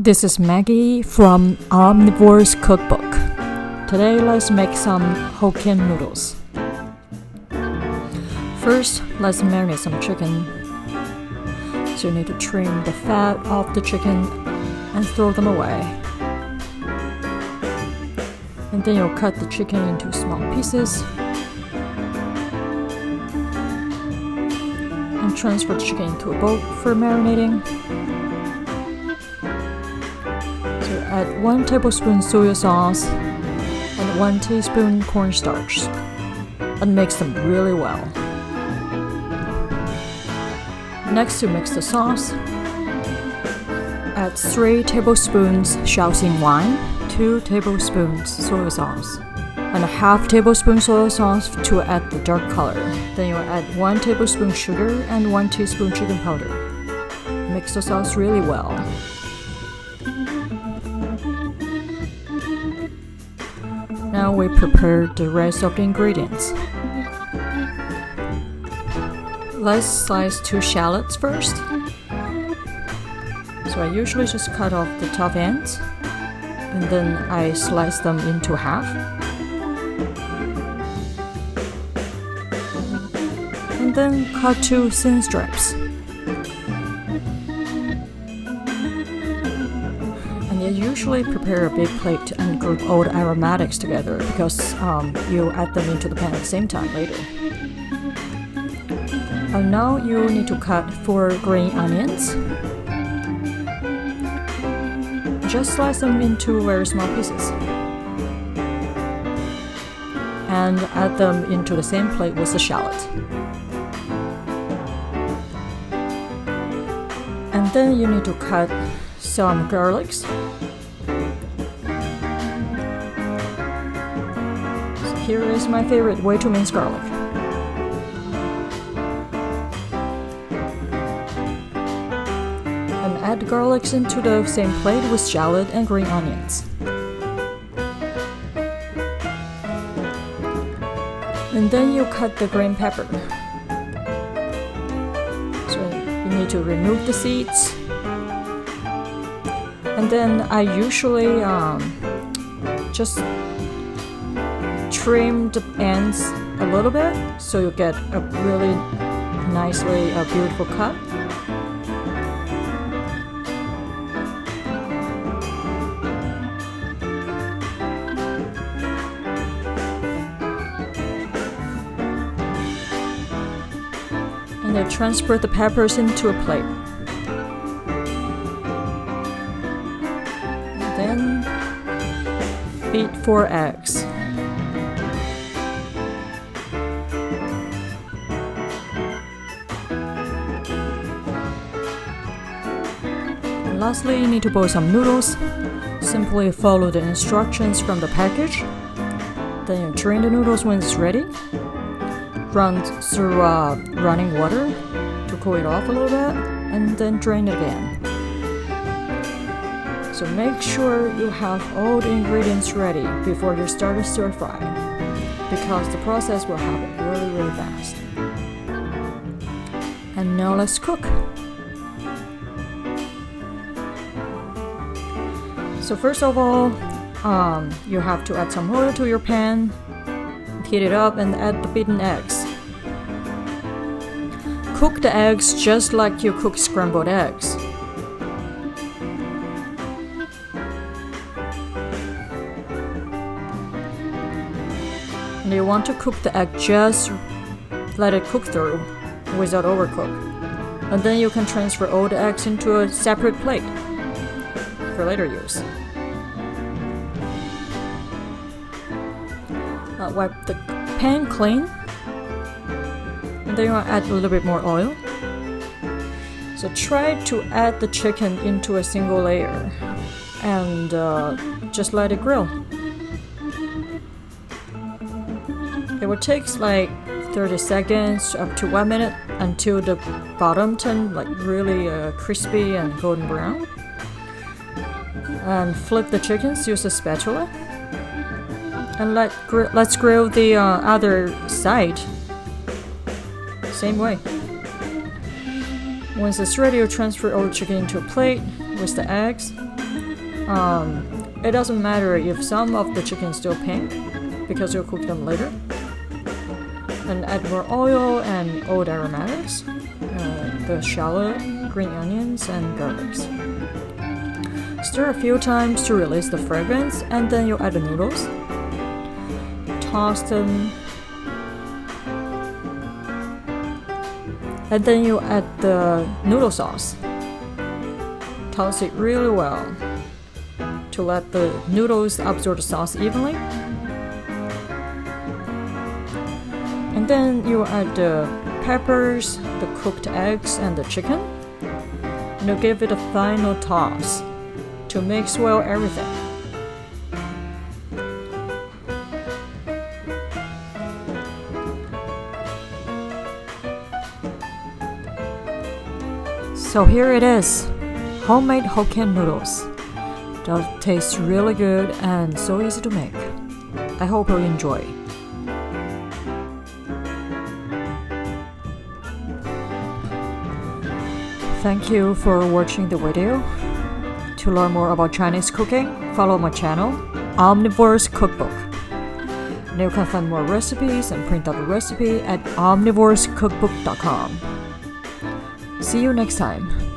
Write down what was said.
This is Maggie from Omnivore's Cookbook. Today let's make some Hokkien noodles. First, let's marinate some chicken. So you need to trim the fat off the chicken and throw them away. And then you'll cut the chicken into small pieces and transfer the chicken into a bowl for marinating. So add 1 tablespoon soy sauce and 1 teaspoon cornstarch and mix them really well. Next, you mix the sauce. Add 3 tablespoons Shaoxing wine, 2 tablespoons soy sauce, and a half tablespoon soy sauce to add the dark color. Then you add 1 tablespoon sugar and 1 teaspoon chicken powder. Mix the sauce really well. Now we prepare the rest of the ingredients. Let's slice 2 shallots first. So I usually just cut off the top ends and then I slice them into half. And then cut 2 thin strips. And I usually prepare a big plate and group all the aromatics together because you add them into the pan at the same time later. And now you need to cut 4 green onions. Just slice them into very small pieces. And add them into the same plate with the shallot. And then you need to cut some garlics. So here is my favorite way to mince garlic. Add garlics into the same plate with shallot and green onions. And then you cut the green pepper. So you need to remove the seeds. And then I usually just trim the ends a little bit so you get a really nicely beautiful cut. And I transfer the peppers into a plate. And then beat 4 eggs. And lastly, you need to boil some noodles. Simply follow the instructions from the package. Then you drain the noodles when it's ready. Run through running water to cool it off a little bit and then drain it again. So make sure you have all the ingredients ready before you start to stir fry because the process will happen really fast. And now let's cook. So first of all, you have to add some oil to your pan, heat it up and add the beaten eggs. Cook the eggs just like you cook scrambled eggs. And you want to cook the egg, just let it cook through without overcook. And then you can transfer all the eggs into a separate plate for later use. Wipe the pan clean. And then you want to add a little bit more oil. So try to add the chicken into a single layer and just let it grill. It will take like 30 seconds up to 1 minute until the bottom turns like really crispy and golden brown. And flip the chickens, use a spatula. And let's grill the other side. Same way. Once it's ready, you transfer all the chicken into a plate with the eggs. It doesn't matter if some of the chicken is still pink because you'll cook them later. And add more oil and old aromatics, the shallot, green onions, and garlics. Stir a few times to release the fragrance, and then you add the noodles. Toss them. And then you add the noodle sauce. Toss it really well to let the noodles absorb the sauce evenly. And then you add the peppers, the cooked eggs, and the chicken. And you give it a final toss to mix well everything. So here it is, homemade Hokkien noodles. That tastes really good and so easy to make. I hope you enjoy. Thank you for watching the video. To learn more about Chinese cooking, follow my channel, Omnivore's Cookbook. And you can find more recipes and print out the recipe at omnivorescookbook.com. See you next time.